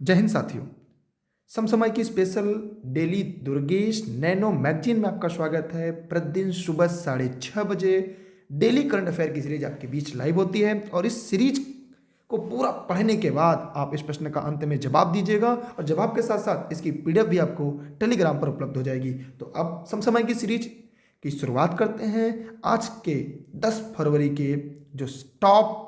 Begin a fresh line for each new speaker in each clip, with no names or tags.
जय हिंद साथियों। समसमय की special daily Durgesh nano magazine में आपका स्वागत है। प्रतिदिन सुबह 6:30 बजे डेली करंट अफेयर की सीरीज आपके बीच लाइव होती है और इस सीरीज को पूरा पढ़ने के बाद आप इस प्रश्न का अंत में जवाब दीजिएगा और जवाब के साथ साथ इसकी पीडीएफ भी आपको टेलीग्राम पर उपलब्ध हो जाएगी। तो अब समसमय की सीरीज की शुरुआत करते हैं। आज के 10 फरवरी के जो टॉप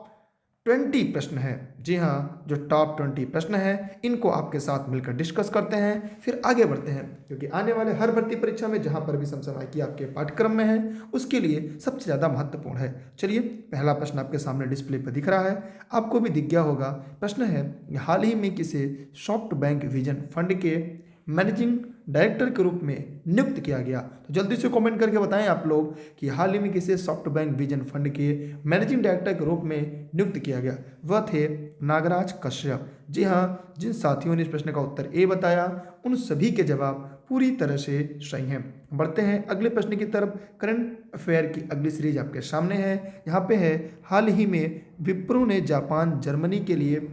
20 प्रश्न है, जी हाँ, जो टॉप 20 प्रश्न है इनको आपके साथ मिलकर डिस्कस करते हैं, फिर आगे बढ़ते हैं, क्योंकि आने वाले हर भर्ती परीक्षा में जहाँ पर भी समसमय की आपके पाठ्यक्रम में है उसके लिए सबसे ज़्यादा महत्वपूर्ण है। चलिए, पहला प्रश्न आपके सामने डिस्प्ले पर दिख रहा है, आपको भी दिख गया होगा। प्रश्न है, हाल ही में किसे सॉफ्ट बैंक विजन फंड के मैनेजिंग डायरेक्टर के रूप में नियुक्त किया गया? तो जल्दी से कमेंट करके बताएं आप लोग कि हाल ही में किसे सॉफ्ट बैंक विजन फंड के मैनेजिंग डायरेक्टर के रूप में नियुक्त किया गया? वह थे नागराज कश्यप। जी हाँ, जिन साथियों ने इस प्रश्न का उत्तर ए बताया उन सभी के जवाब पूरी तरह से सही हैं। बढ़ते हैं अगले प्रश्न की तरफ। करंट अफेयर की अगली सीरीज आपके सामने है। यहाँ पे है, हाल ही में विप्रो ने जापान जर्मनी के लिए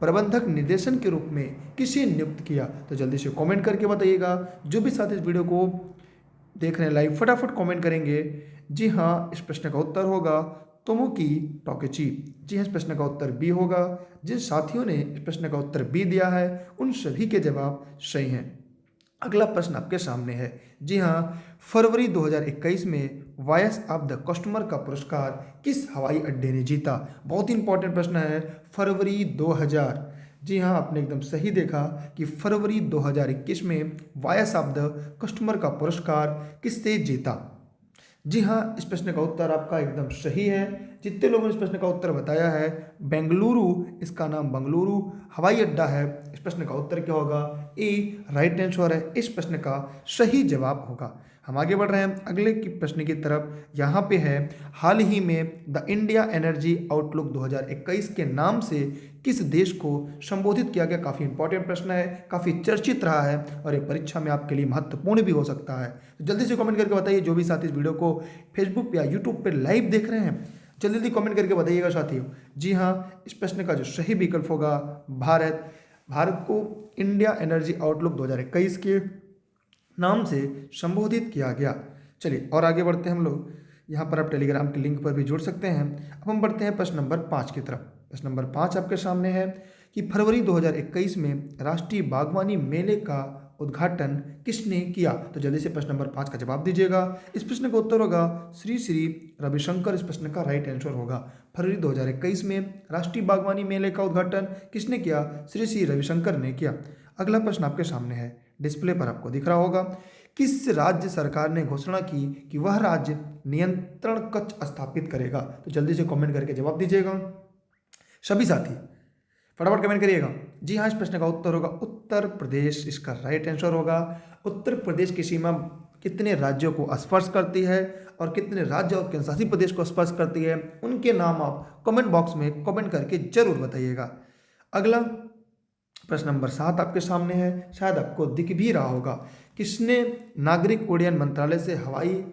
प्रबंधक निर्देशन के रूप में किसे नियुक्त किया? तो जल्दी से कमेंट करके बताइएगा। जो भी साथी इस वीडियो को देख रहे हैं लाइव, फटाफट कमेंट करेंगे। जी हाँ, इस प्रश्न का उत्तर होगा तोमोकी टाकेची। जी हाँ, इस प्रश्न का उत्तर बी होगा। जिन साथियों ने इस प्रश्न का उत्तर बी दिया है उन सभी के जवाब सही हैं। अगला प्रश्न आपके सामने है। जी हाँ, फरवरी 2021 में वॉयस ऑफ द कस्टमर का पुरस्कार किस हवाई अड्डे ने जीता? बहुत ही इंपॉर्टेंट प्रश्न है। फरवरी 2000, जी हाँ, आपने एकदम सही देखा कि फरवरी 2021 में वॉयस ऑफ द कस्टमर का पुरस्कार किससे जीता? जी हाँ, इस प्रश्न का उत्तर आपका एकदम सही है। जितने लोगों ने इस प्रश्न का उत्तर बताया है, बेंगलुरु, इसका नाम बेंगलुरु हवाई अड्डा है। इस प्रश्न का उत्तर क्या होगा? ए राइट आंसर है। इस प्रश्न का सही जवाब होगा। हम आगे बढ़ रहे हैं अगले की प्रश्न की तरफ। यहाँ पे है, हाल ही में द इंडिया एनर्जी आउटलुक 2021 के नाम से किस देश को संबोधित किया गया? काफ़ी इंपॉर्टेंट प्रश्न है, काफ़ी चर्चित रहा है और ये परीक्षा में आपके लिए महत्वपूर्ण भी हो सकता है। तो जल्दी से कमेंट करके बताइए। जो भी साथी इस वीडियो को फेसबुक या यूट्यूब पर लाइव देख रहे हैं, जल्दी जल्दी कमेंट करके बताइएगा साथियों। जी हाँ, इस प्रश्न का जो सही विकल्प होगा भारत। भारत को इंडिया एनर्जी आउटलुक 2021 के नाम से संबोधित किया गया। चलिए और आगे बढ़ते हैं हम लोग। यहाँ पर आप टेलीग्राम के लिंक पर भी जुड़ सकते हैं। अब हम बढ़ते हैं प्रश्न नंबर 5 की तरफ। प्रश्न नंबर 5 आपके सामने है कि फरवरी 2021 में राष्ट्रीय बागवानी मेले का उद्घाटन किसने किया? तो जल्दी से प्रश्न नंबर 5 का जवाब दीजिएगा। इस प्रश्न का उत्तर होगा श्री श्री रविशंकर। इस प्रश्न का राइट आंसर होगा। फरवरी 2021 में राष्ट्रीय बागवानी मेले का उद्घाटन किसने किया? श्री श्री रविशंकर ने किया। अगला प्रश्न आपके सामने है, डिस्प्ले पर आपको दिख रहा होगा। किस राज्य सरकार ने घोषणा की कि वह राज्य नियंत्रण कक्ष स्थापित करेगा? तो जल्दी से कमेंट करके जवाब दीजिएगा। सभी साथी फटाफट कमेंट करिएगा। जी हाँ, इस प्रश्न का उत्तर होगा उत्तर प्रदेश। इसका राइट आंसर होगा। उत्तर प्रदेश की सीमा कितने राज्यों को स्पर्श करती है और कितने राज्य और केंद्र शासित प्रदेश को स्पर्श करती है, उनके नाम आप कमेंट बॉक्स में कमेंट करके जरूर बताइएगा। अगला प्रश्न नंबर 7 आपके सामने है, शायद आपको दिख भी रहा होगा। किसने नागरिक उड्डयन मंत्रालय से हवाई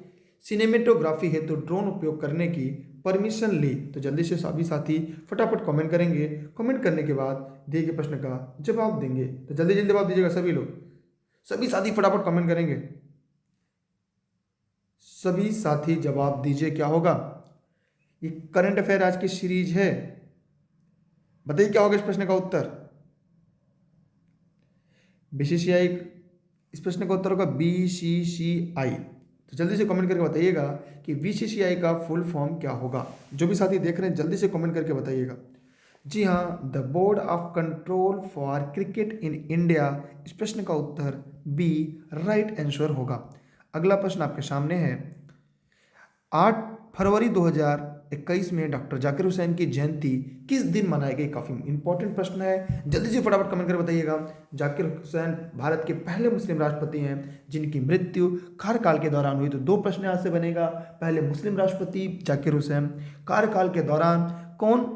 सिनेमेटोग्राफी हेतु ड्रोन उपयोग करने की परमिशन ली? तो जल्दी से सभी साथी फटाफट कमेंट करेंगे। कमेंट करने के बाद दिए गए प्रश्न का जवाब देंगे। तो जल्दी जल्दी जवाब दीजिएगा सभी लोग। सभी साथी फटाफट कमेंट करेंगे। सभी साथी जवाब दीजिए, क्या होगा? ये करंट अफेयर आज की सीरीज है, बताइए क्या होगा इस प्रश्न का उत्तर? बीसीसीआई। इस प्रश्न का उत्तर होगा बीसीसीआई। तो जल्दी से कमेंट करके बताइएगा कि बीसीसीआई का फुल फॉर्म क्या होगा। जो भी साथी देख रहे हैं जल्दी से कमेंट करके बताइएगा। जी हाँ, the board of control for cricket in India. इस प्रश्न का उत्तर बी राइट आंसर होगा। अगला प्रश्न आपके सामने है, 8 फरवरी 2021 में डॉक्टर जाकिर हुसैन की जयंती किस दिन मनाई गई? काफ़ी इंपॉर्टेंट प्रश्न है, जल्दी से फटाफट कमेंट कर बताइएगा। जाकिर हुसैन भारत के पहले मुस्लिम राष्ट्रपति हैं जिनकी मृत्यु कार्यकाल के दौरान हुई। तो 2 प्रश्न यहाँ से बनेगा। पहले मुस्लिम राष्ट्रपति जाकिर हुसैन, कार्यकाल के दौरान कौन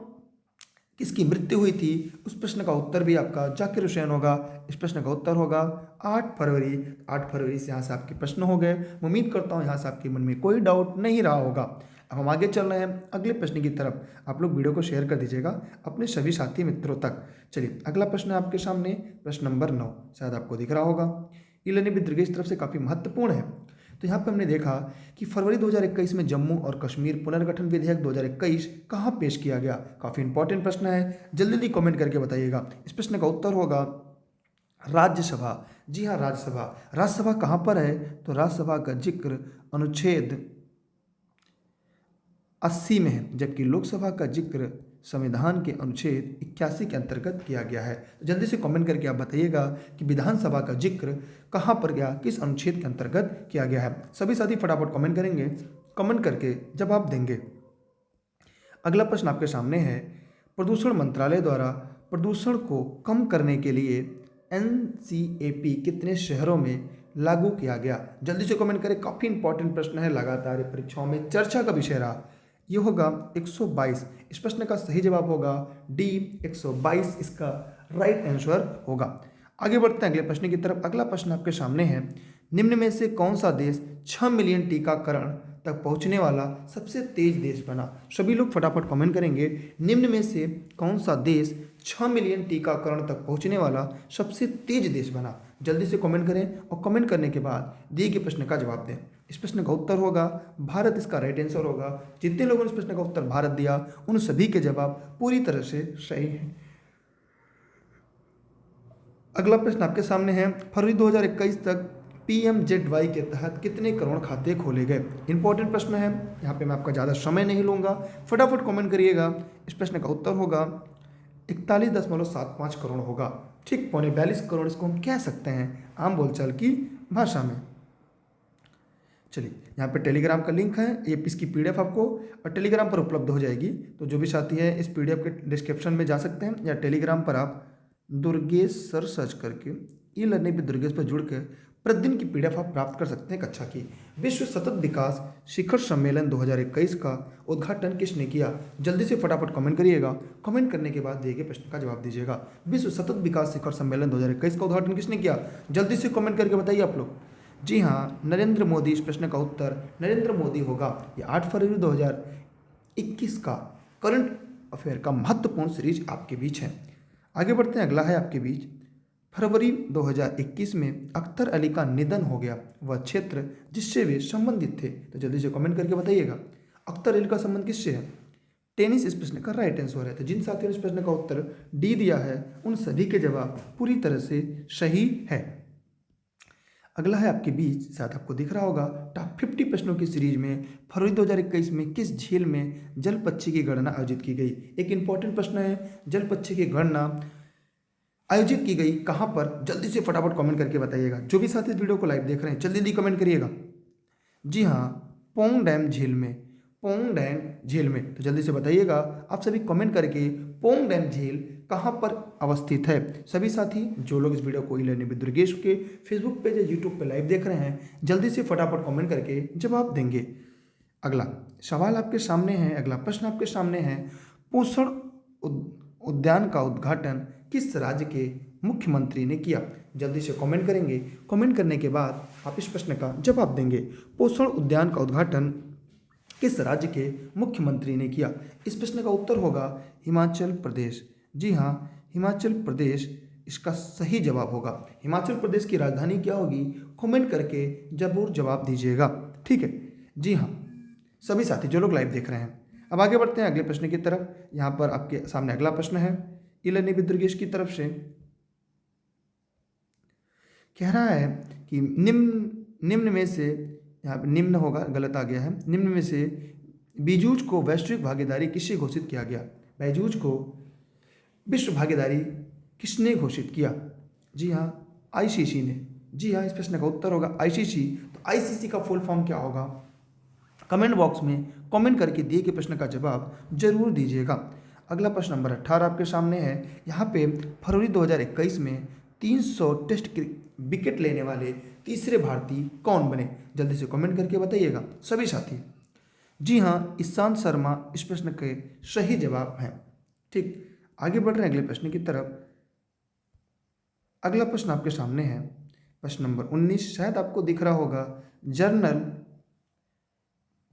किसकी मृत्यु हुई थी? उस प्रश्न का उत्तर भी आपका जाकिर हुसैन होगा। इस प्रश्न का उत्तर होगा 8 फरवरी। 8 फरवरी से यहाँ से आपके प्रश्न हो गए। उम्मीद करता हूँ यहाँ से आपके मन में कोई डाउट नहीं रहा होगा। अब हम आगे चल रहे हैं अगले प्रश्न की तरफ। आप लोग वीडियो को शेयर कर दीजिएगा अपने सभी साथी मित्रों तक। चलिए अगला प्रश्न है आपके सामने, प्रश्न नंबर 9, शायद आपको दिख रहा होगा। ई लर्निंग विद दुर्गेश तरफ से काफ़ी महत्वपूर्ण है। तो यहाँ पर हमने देखा कि फरवरी 2021 में जम्मू और कश्मीर पुनर्गठन विधेयक 2021 कहाँ पेश किया गया। काफ़ी इंपॉर्टेंट प्रश्न है, जल्दी जल्दी कमेंट करके बताइएगा। इस प्रश्न का उत्तर होगा राज्यसभा। जी हाँ, राज्यसभा। राज्यसभा कहाँ पर है, तो राज्यसभा का जिक्र अनुच्छेद 80 में है, जबकि लोकसभा का जिक्र संविधान के अनुच्छेद 81 के अंतर्गत किया गया है। जल्दी से कमेंट करके आप बताइएगा कि विधानसभा का जिक्र कहाँ पर गया, किस अनुच्छेद के अंतर्गत किया गया है। सभी साथी फटाफट कमेंट करेंगे, कमेंट करके जवाब देंगे। अगला प्रश्न आपके सामने है, प्रदूषण मंत्रालय द्वारा प्रदूषण को कम करने के लिए NCAP कितने शहरों में लागू किया गया। जल्दी से कमेंट करें, काफ़ी इंपॉर्टेंट प्रश्न है, लगातार परीक्षाओं में चर्चा का विषय रहा। ये होगा 122। इस प्रश्न का सही जवाब होगा डी 122, इसका राइट आंसर होगा। आगे बढ़ते हैं अगले प्रश्न की तरफ। अगला प्रश्न आपके सामने है, निम्न में से कौन सा देश 6 मिलियन टीकाकरण तक पहुंचने वाला सबसे तेज देश बना। सभी लोग फटाफट कमेंट करेंगे, निम्न में से कौन सा देश 6 मिलियन टीकाकरण तक पहुंचने वाला सबसे तेज देश बना। जल्दी से कमेंट करें और कमेंट करने के बाद दिए गए प्रश्न का जवाब दें। इस प्रश्न का उत्तर होगा भारत, इसका राइट आंसर होगा। जितने लोगों ने इस प्रश्न का उत्तर भारत दिया उन सभी के जवाब पूरी तरह से सही हैं। अगला प्रश्न आपके सामने है, फरवरी 2021 तक PMZY के तहत कितने करोड़ खाते खोले गए। इंपॉर्टेंट प्रश्न है, यहाँ पे मैं आपका ज़्यादा समय नहीं लूँगा, फटाफट कमेंट करिएगा। इस प्रश्न का उत्तर होगा 41.75 करोड़ होगा। ठीक, 42 करोड़ इसको हम कह सकते हैं आम बोलचाल की भाषा में। चलिए यहाँ पे टेलीग्राम का लिंक है, ये इसकी PDF आपको और टेलीग्राम पर उपलब्ध हो जाएगी। तो जो भी साथी है इस PDF के डिस्क्रिप्शन में जा सकते हैं या टेलीग्राम पर आप दुर्गेश सर सर्च करके ई लर्निंग विद दुर्गेश पर जुड़ के प्रतिदिन की PDF आप प्राप्त कर सकते हैं कक्षा की। विश्व सतत विकास शिखर सम्मेलन 2021 का उद्घाटन किसने किया। जल्दी से फटाफट कमेंट करिएगा, कमेंट करने के बाद दिए गए प्रश्न का जवाब दीजिएगा। विश्व सतत विकास शिखर सम्मेलन 2021 का उद्घाटन किसने किया, जल्दी से कमेंट करके बताइए आप लोग। जी हाँ, नरेंद्र मोदी। इस प्रश्न का उत्तर नरेंद्र मोदी होगा। ये 8 फरवरी 2021 का करंट अफेयर का महत्वपूर्ण सीरीज आपके बीच है। आगे बढ़ते हैं, अगला है आपके बीच, फरवरी 2021 में अख्तर अली का निधन हो गया, वह क्षेत्र जिससे वे संबंधित थे। तो जल्दी से कमेंट करके बताइएगा अख्तर अली का संबंध किससे है। टेनिस इस प्रश्न का राइट आंसर है। तो जिन साथियों ने इस प्रश्न का उत्तर डी दिया है उन सभी के जवाब पूरी तरह से सही है। अगला है आपके बीच, शायद आपको दिख रहा होगा, टॉप 50 प्रश्नों की सीरीज में फरवरी 2021 में किस झील में जल पक्षी की गणना आयोजित की गई। एक इंपॉर्टेंट प्रश्न है, जल पक्षी की गणना आयोजित की गई कहाँ पर। जल्दी से फटाफट कमेंट करके बताइएगा। जो भी साथी इस वीडियो को लाइव देख रहे हैं जल्दी जल्दी कमेंट करिएगा। जी हाँ, पोंग डैम झील में, पोंग डैम झील में। तो जल्दी से बताइएगा आप सभी कमेंट करके, पोंग डैम झील कहाँ पर अवस्थित है। सभी साथी जो लोग इस वीडियो को ई लर्निंग विद दुर्गेश के फेसबुक पेज या यूट्यूब पे लाइव देख रहे हैं जल्दी से फटाफट कमेंट करके जवाब देंगे। अगला सवाल आपके सामने है, अगला प्रश्न आपके सामने है, पोषण उद्यान का उद्घाटन किस राज्य के मुख्यमंत्री ने किया। जल्दी से कमेंट करेंगे, कमेंट करने के बाद आप इस प्रश्न का जवाब देंगे। पोषण उद्यान का उद्घाटन किस राज्य के मुख्यमंत्री ने किया। इस प्रश्न का उत्तर होगा हिमाचल प्रदेश। जी हाँ, हिमाचल प्रदेश इसका सही जवाब होगा। हिमाचल प्रदेश की राजधानी क्या होगी, कमेंट करके जरूर जवाब दीजिएगा। ठीक है, जी हाँ सभी साथी जो लोग लाइव देख रहे हैं। अब आगे बढ़ते हैं अगले प्रश्न की तरफ। यहाँ पर आपके सामने अगला प्रश्न है, ई लर्निंग विद दुर्गेश की तरफ से कह रहा है कि निम्न में से, यहाँ पे निम्न होगा, गलत आ गया है, निम्न में से बीजूज को वैश्विक भागीदारी किससे घोषित किया गया। बीजूज को विश्व भागीदारी किसने घोषित किया। जी हाँ, ICC ने। जी हाँ, इस प्रश्न का उत्तर होगा ICC। तो ICC का फुल फॉर्म क्या होगा, कमेंट बॉक्स में कमेंट करके दिए गए प्रश्न का जवाब जरूर दीजिएगा। अगला प्रश्न नंबर 18 आपके सामने है। यहाँ पे फरवरी 2021 में 300 टेस्ट विकेट लेने वाले तीसरे भारतीय कौन बने। जल्दी से कमेंट करके बताइएगा सभी साथी। जी हाँ, ईशांत शर्मा इस प्रश्न के सही जवाब हैं। ठीक, आगे बढ़ रहे हैं अगले प्रश्न की तरफ। अगला प्रश्न आपके सामने है, प्रश्न नंबर 19, शायद आपको दिख रहा होगा, जर्नल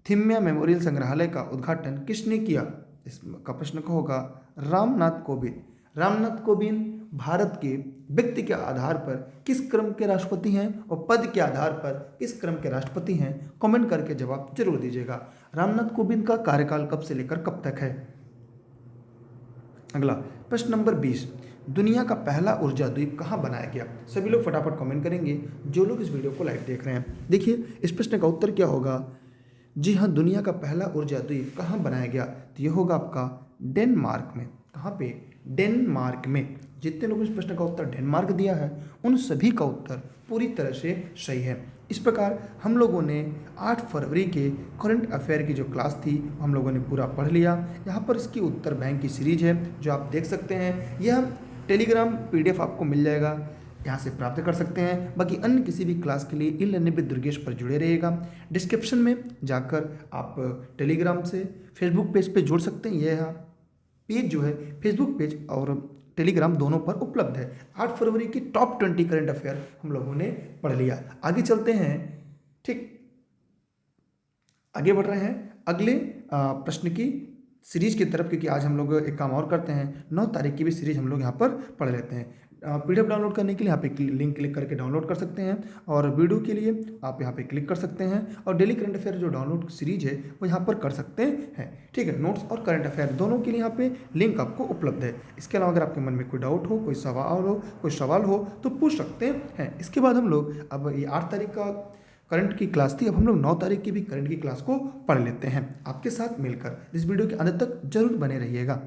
थिम्मेया मेमोरियल संग्रहालय का उद्घाटन किसने किया? इसका प्रश्न का होगा रामनाथ कोविंद। रामनाथ कोविंद भारत के व्यक्ति के आधार पर किस क्रम के राष्ट्रपति हैं और पद के आधार पर किस क्रम के राष्ट्रपति हैं? कमेंट करके जवाब जरूर दीजिएगा। रामनाथ कोविंद का कार्यकाल कब से लेकर कब तक है? अगला प्रश्न नंबर 20, दुनिया का पहला ऊर्जा द्वीप कहाँ बनाया गया? सभी लोग फटाफट कमेंट करेंगे जो लोग इस वीडियो को लाइव देख रहे हैं। देखिए इस प्रश्न का उत्तर क्या होगा? जी हाँ, दुनिया का पहला ऊर्जा द्वीप कहाँ बनाया गया? तो यह होगा आपका डेनमार्क में। कहाँ पे? डेनमार्क में। जितने लोग इस प्रश्न का उत्तर डेनमार्क दिया है उन सभी का उत्तर पूरी तरह से सही है। इस प्रकार हम लोगों ने 8 फरवरी के करंट अफेयर की जो क्लास थी हम लोगों ने पूरा पढ़ लिया। यहाँ पर इसकी उत्तर बैंक की सीरीज है जो आप देख सकते हैं। यह टेलीग्राम PDF आपको मिल जाएगा, यहाँ से प्राप्त कर सकते हैं। बाकी अन्य किसी भी क्लास के लिए ई-लर्निंग विद दुर्गेश पर जुड़े रहिएगा। डिस्क्रिप्शन में जाकर आप टेलीग्राम से फेसबुक पेज पे जुड़ सकते हैं। यह पेज जो है फेसबुक पेज और टेलीग्राम दोनों पर उपलब्ध है। 8 फरवरी की टॉप 20 करंट अफेयर हम लोगों ने पढ़ लिया। आगे चलते हैं, ठीक, आगे बढ़ रहे हैं अगले प्रश्न की सीरीज की तरफ, क्योंकि आज हम लोग एक काम और करते हैं, 9 तारीख की भी सीरीज हम लोग यहाँ पर पढ़ लेते हैं। PDF डाउनलोड करने के लिए यहाँ पे लिंक क्लिक करके डाउनलोड कर सकते हैं और वीडियो के लिए आप यहाँ पे क्लिक कर सकते हैं और डेली करंट अफेयर जो डाउनलोड सीरीज है वो यहाँ पर कर सकते हैं। ठीक है, नोट्स और करंट अफेयर दोनों के लिए यहाँ पे लिंक आपको उपलब्ध है। इसके अलावा अगर आपके मन में कोई डाउट हो, कोई सवाल हो तो पूछ सकते हैं। इसके बाद हम लोग अब ये 8 तारीख का करंट की क्लास थी, अब हम लोग 9 तारीख की भी करंट की क्लास को पढ़ लेते हैं आपके साथ मिलकर। इस वीडियो के अंत तक जरूर बने रहिएगा।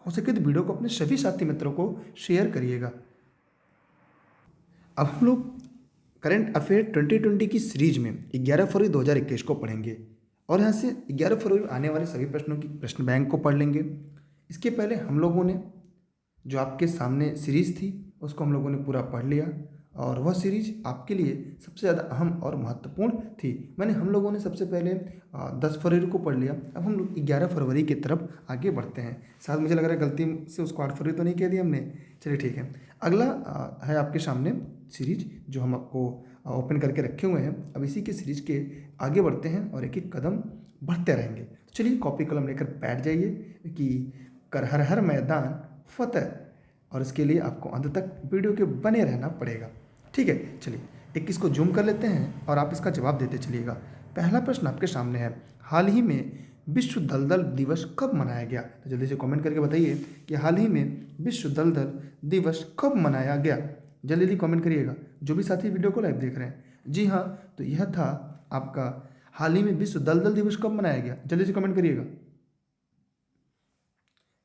हो सके तो वीडियो को अपने सभी साथी मित्रों को शेयर करिएगा। अब हम लोग करंट अफेयर 2020 की सीरीज में 11 फरवरी 2021 को पढ़ेंगे और यहाँ से 11 फरवरी में आने वाले सभी प्रश्नों की प्रश्न बैंक को पढ़ लेंगे। इसके पहले हम लोगों ने जो आपके सामने सीरीज़ थी उसको हम लोगों ने पूरा पढ़ लिया और वह सीरीज आपके लिए सबसे ज़्यादा अहम और महत्वपूर्ण थी। हम लोगों ने सबसे पहले 10 फरवरी को पढ़ लिया। अब हम लोग 11 फरवरी की तरफ आगे बढ़ते हैं। शायद मुझे लग रहा है गलती से उसको 8 फरवरी तो नहीं कह दिया हमने। चलिए ठीक है, अगला है आपके सामने सीरीज जो हम आपको ओपन करके रखे हुए हैं। अब इसी के सीरीज के आगे बढ़ते हैं और एक एक कदम बढ़ते रहेंगे। चलिए कॉपी कलम लेकर बैठ जाइए कि कर हर हर मैदान फतेह, और इसके लिए आपको अंत तक वीडियो के बने रहना पड़ेगा। ठीक है, चलिए एक इसको जूम कर लेते हैं और आप इसका जवाब देते चलिएगा। पहला प्रश्न आपके सामने है, हाल ही में विश्व दलदल दिवस कब मनाया गया? तो जल्दी से कमेंट करके बताइए कि हाल ही में विश्व दलदल दिवस कब मनाया गया। जल्दी जल्दी कमेंट करिएगा जो भी साथी वीडियो को लाइव देख रहे हैं। जी हाँ, तो यह था आपका हाल ही में विश्व दलदल दिवस कब मनाया गया। जल्दी से कमेंट करिएगा।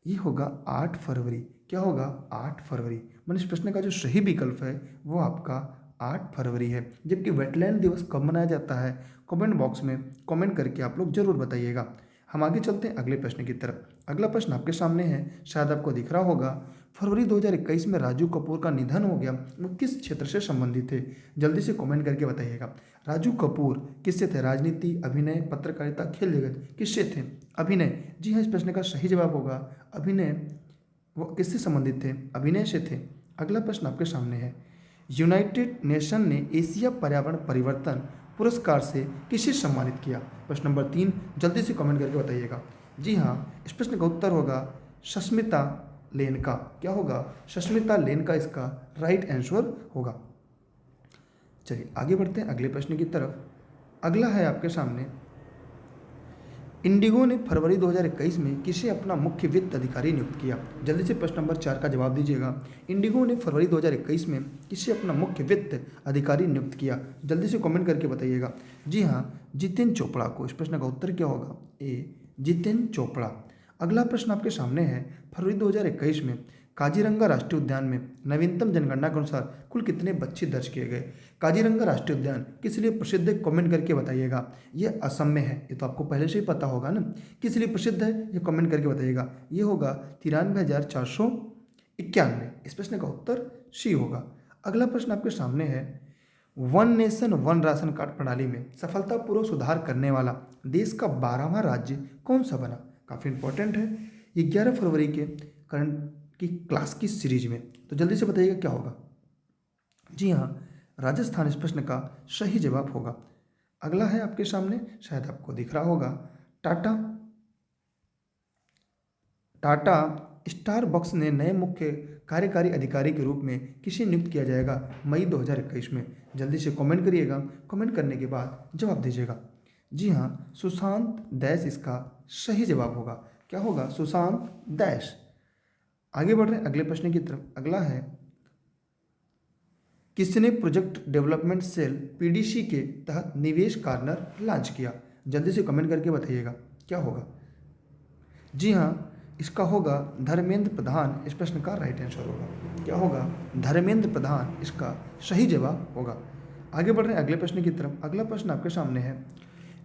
ये होगा 8 फरवरी। क्या होगा? 8 फरवरी। इस प्रश्न का जो सही विकल्प है वो आपका 8 फरवरी है। जबकि वेटलैंड दिवस कब मनाया जाता है कमेंट बॉक्स में कमेंट करके आप लोग जरूर बताइएगा। हम आगे चलते हैं अगले प्रश्न की तरफ। अगला प्रश्न आपके सामने है, शायद आपको दिख रहा होगा। फरवरी 2021 में राजू कपूर का निधन हो गया, वो किस क्षेत्र से संबंधित थे? जल्दी से कमेंट करके बताइएगा। राजू कपूर किससे थे? राजनीति, अभिनय, पत्रकारिता, खेल जगत, किससे थे? अभिनय। जी हाँ, इस प्रश्न का सही जवाब होगा अभिनय। वो किससे संबंधित थे? अभिनय से थे। अगला प्रश्न आपके सामने है, यूनाइटेड नेशन ने एशिया पर्यावरण परिवर्तन पुरस्कार से किसे सम्मानित किया? प्रश्न नंबर 3, जल्दी से कमेंट करके बताइएगा। जी हाँ, इस प्रश्न का उत्तर होगा सस्मिता लेनका। क्या होगा? सस्मिता लेनका इसका राइट आंसर होगा। चलिए आगे बढ़ते हैं अगले प्रश्न की तरफ। अगला है आपके सामने, इंडिगो ने फरवरी 2021 में किसे अपना मुख्य वित्त अधिकारी नियुक्त किया? जल्दी से प्रश्न नंबर 4 का जवाब दीजिएगा। इंडिगो ने फरवरी 2021 में किसे अपना मुख्य वित्त अधिकारी नियुक्त किया? जल्दी से कमेंट करके बताइएगा। जी हाँ, जितेन चोपड़ा को। इस प्रश्न का उत्तर क्या होगा? ए, जितेन चोपड़ा। अगला प्रश्न आपके सामने है, फरवरी 2021 में काजीरंगा राष्ट्रीय उद्यान में नवीनतम जनगणना के अनुसार कुल कितने बच्चे दर्ज किए गए? काजीरंगा राष्ट्रीय उद्यान किस लिए प्रसिद्ध है कमेंट करके बताइएगा। ये असम में है, ये तो आपको पहले से ही पता होगा ना। किस लिए प्रसिद्ध है ये कमेंट करके बताइएगा। ये होगा 93,491। इस प्रश्न का उत्तर सी होगा। अगला प्रश्न आपके सामने है, one nation one ration card प्रणाली में सफलतापूर्वक सुधार करने वाला देश का 12वां राज्य कौन सा बना? काफ़ी इंपॉर्टेंट है ये 11 फरवरी के करंट की क्लास की सीरीज में। तो जल्दी से बताइएगा क्या होगा। जी हाँ, राजस्थान इस प्रश्न का सही जवाब होगा। अगला है आपके सामने, शायद आपको दिख रहा होगा, टाटा टाटा स्टारबक्स ने नए मुख्य कार्यकारी अधिकारी के रूप में किसे नियुक्त किया जाएगा मई 2021 में। जल्दी से कमेंट करिएगा, कमेंट करने के बाद जवाब दीजिएगा। जी हाँ, सुशांत दैश इसका सही जवाब होगा। क्या होगा? सुशांत दैश। आगे बढ़ रहे हैं अगले प्रश्न की तरफ। अगला है, किसने प्रोजेक्ट डेवलपमेंट सेल पीडीसी के तहत निवेश कॉर्नर लॉन्च किया? जल्दी से कमेंट करके बताइएगा क्या होगा। जी हाँ, इसका होगा धर्मेंद्र प्रधान। इस प्रश्न का राइट आंसर होगा। क्या होगा? धर्मेंद्र प्रधान इसका सही जवाब होगा। आगे बढ़ रहे हैं अगले प्रश्न की तरफ। अगला प्रश्न आपके सामने है,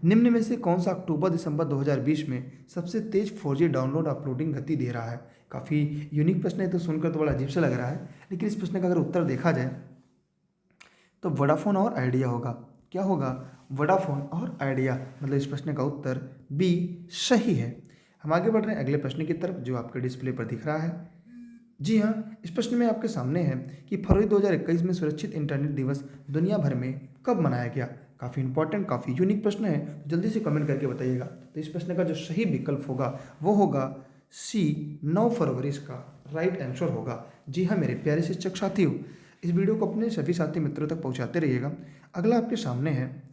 निम्न में से कौन सा अक्टूबर दिसंबर 2020 में सबसे तेज 4G डाउनलोड अपलोडिंग गति दे रहा है? काफ़ी यूनिक प्रश्न है, तो सुनकर तो बड़ा अजीब सा लग रहा है, लेकिन इस प्रश्न का अगर उत्तर देखा जाए तो वोडाफोन और आइडिया होगा। क्या होगा? वोडाफोन और आइडिया, मतलब इस प्रश्न का उत्तर बी सही है। हम आगे बढ़ रहे हैं अगले प्रश्न की तरफ, जो आपके डिस्प्ले पर दिख रहा है। जी हाँ, इस प्रश्न में आपके सामने है कि फरवरी 2021 में सुरक्षित इंटरनेट दिवस दुनिया भर में कब मनाया गया? काफ़ी इंपॉर्टेंट, काफ़ी यूनिक प्रश्न है, तो जल्दी से कमेंट करके बताइएगा। तो इस प्रश्न का जो सही विकल्प होगा वो होगा सी, 9 फरवरी इसका राइट आंसर होगा। जी हाँ मेरे प्यारे शिक्षक साथियों, इस वीडियो को अपने सभी साथी मित्रों तक पहुँचाते रहिएगा। अगला आपके सामने है,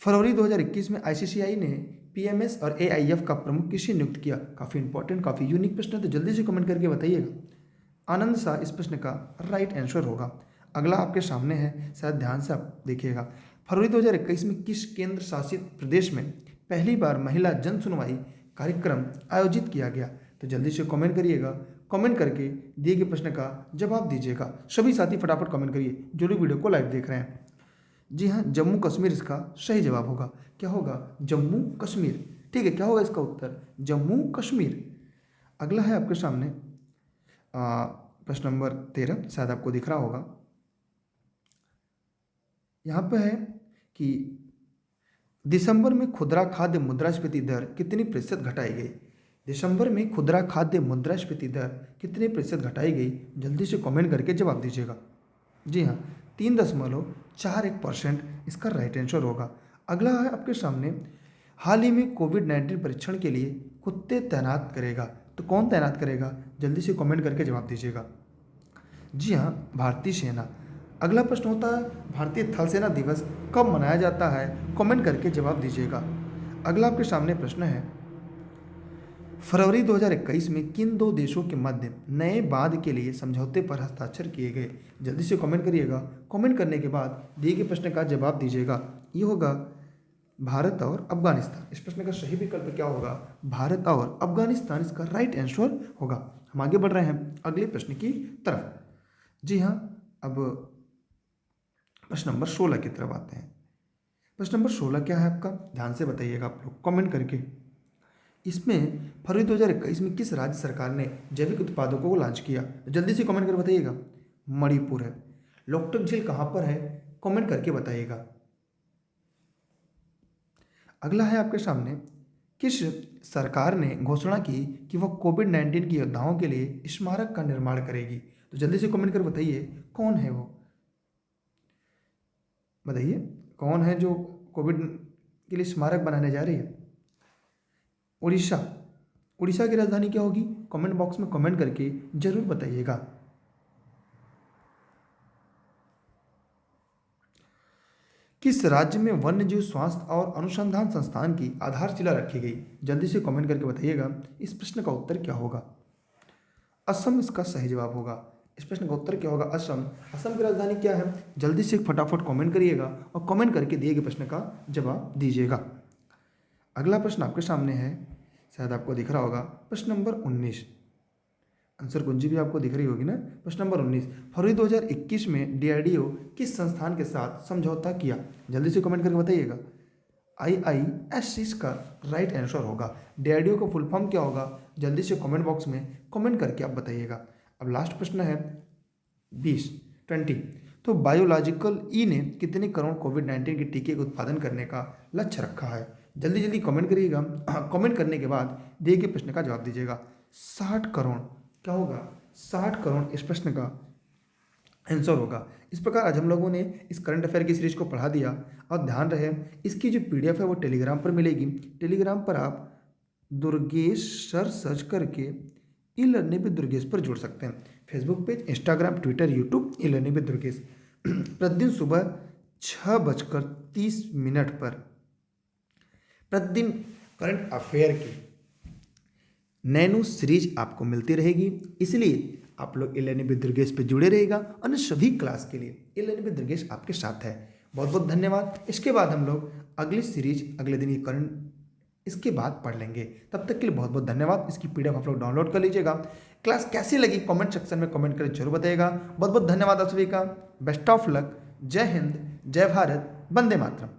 फरवरी 2021 में आईसीसीआई ने पीएमएस और एआईएफ का प्रमुख किसे नियुक्त किया? काफ़ी इंपॉर्टेंट, काफ़ी यूनिक प्रश्न है, तो जल्दी से कमेंट करके बताइएगा। आनंद शाह इस प्रश्न का राइट आंसर होगा। अगला आपके सामने है, शायद ध्यान से आप देखिएगा, फरवरी 2021 में किस केंद्र शासित प्रदेश में पहली बार महिला जन सुनवाई कार्यक्रम आयोजित किया गया? तो जल्दी से कमेंट करिएगा, कमेंट करके दिए गए प्रश्न का जवाब दीजिएगा। सभी साथी फटाफट कमेंट करिए जो लोग वीडियो को लाइव देख रहे हैं। जी हाँ, जम्मू कश्मीर इसका सही जवाब होगा। क्या होगा? जम्मू कश्मीर। ठीक है, क्या होगा इसका उत्तर? जम्मू कश्मीर। अगला है आपके सामने प्रश्न नंबर 13, शायद आपको दिख रहा होगा। यहाँ पे है कि दिसंबर में खुदरा खाद्य मुद्रास्फीति दर कितनी प्रतिशत घटाई गई? दिसंबर में खुदरा खाद्य मुद्रास्फीति दर कितने प्रतिशत घटाई गई? जल्दी से कमेंट करके जवाब दीजिएगा। जी हाँ, 3.41% इसका राइट आंसर होगा। अगला है आपके सामने, हाल ही में कोविड-19 परीक्षण के लिए कुत्ते तैनात करेगा, तो कौन तैनात करेगा? जल्दी से कमेंट करके जवाब दीजिएगा। जी हाँ, भारतीय सेना। अगला प्रश्न होता है, भारतीय थल सेना दिवस कब मनाया जाता है? कमेंट करके जवाब दीजिएगा। अगला आपके सामने प्रश्न है, फरवरी 2021 में किन दो देशों के मध्य नए बांध के लिए समझौते पर हस्ताक्षर किए गए? जल्दी से कमेंट करिएगा, कमेंट करने के बाद दिए गए प्रश्न का जवाब दीजिएगा। ये होगा भारत और अफगानिस्तान। इस प्रश्न का सही विकल्प क्या होगा? भारत और अफगानिस्तान इसका राइट आंसर होगा। हम आगे बढ़ रहे हैं अगले प्रश्न की तरफ। जी हाँ, अब प्रश्न नंबर 16 की तरफ आते हैं। प्रश्न नंबर 16 क्या है आपका? ध्यान से बताइएगा आप लोग कमेंट करके। इसमें फरवरी 2021 में किस राज्य सरकार ने जैविक उत्पादकों को लॉन्च किया? तो जल्दी से कमेंट कर बताइएगा। मणिपुर है। लोकटक झील कहाँ पर है? कमेंट करके बताइएगा। अगला है आपके सामने, किस सरकार ने घोषणा की कि वह कोविड-19 की योद्धाओं के लिए स्मारक का निर्माण करेगी? तो जल्दी से कमेंट कर बताइए कौन है वो, बताइए कौन है जो कोविड के लिए स्मारक बनाने जा रही है? उड़ीसा। उड़ीसा की राजधानी क्या होगी? कमेंट बॉक्स में कमेंट करके जरूर बताइएगा। किस राज्य में वन्यजीव स्वास्थ्य और अनुसंधान संस्थान की आधारशिला रखी गई? जल्दी से कमेंट करके बताइएगा। इस प्रश्न का उत्तर क्या होगा? असम इसका सही जवाब होगा। इस प्रश्न का उत्तर क्या होगा? असम। असम की राजधानी क्या है? जल्दी से फटाफट कमेंट करिएगा और कमेंट करके दिए गए प्रश्न का जवाब दीजिएगा। अगला प्रश्न आपके सामने है, शायद आपको दिख रहा होगा, प्रश्न नंबर 19। आंसर कुंजी भी आपको दिख रही होगी ना। प्रश्न नंबर 19, फरवरी 2021 में डीआरडीओ किस संस्थान के साथ समझौता किया? जल्दी से कमेंट करके बताइएगा। IISc इसका राइट आंसर होगा। डीआरडीओ का फुल फॉर्म क्या होगा? जल्दी से कमेंट बॉक्स में कमेंट करके आप बताइएगा। अब लास्ट प्रश्न है 20। तो बायोलॉजिकल ई ने कितने करोड़ कोविड-19 के टीके का उत्पादन करने का लक्ष्य रखा है? जल्दी जल्दी कमेंट करिएगा। कमेंट करने के बाद दिए गए प्रश्न का जवाब दीजिएगा। 60 करोड़। क्या होगा? 60 करोड़ इस प्रश्न का आंसर होगा। इस प्रकार आज हम लोगों ने इस करंट अफेयर की सीरीज को पढ़ा दिया। और ध्यान रहे, इसकी जो पीडीएफ है वो टेलीग्राम पर मिलेगी। टेलीग्राम पर आप दुर्गेश सर सर्च करके ई लर्निंग विद दुर्गेश पर जुड़ सकते हैं। Facebook page, Instagram, Twitter, YouTube e learning with Durgesh. प्रतिदिन सुबह 6:30 पर प्रतिदिन करंट अफेयर की नैनो सीरीज आपको मिलती रहेगी। इसलिए आप लोग ई लर्निंग विद दुर्गेश पे जुड़े रहेगा। अन्य सभी क्लास के लिए ई लर्निंग विद दुर्गेश आपके साथ है। बहुत बहुत धन्यवाद। इसके बाद हम लोग अगली सीरीज अगले दिन ये करंट इसके बाद पढ़ लेंगे। तब तक के लिए बहुत बहुत धन्यवाद। इसकी पीडीएफ आप लोग डाउनलोड कर लीजिएगा। क्लास कैसी लगी कमेंट सेक्शन में कमेंट करके जरूर बताइएगा। बहुत बहुत धन्यवाद आप सभी का। Best of luck. जय हिंद, जय भारत, वंदे मातरम।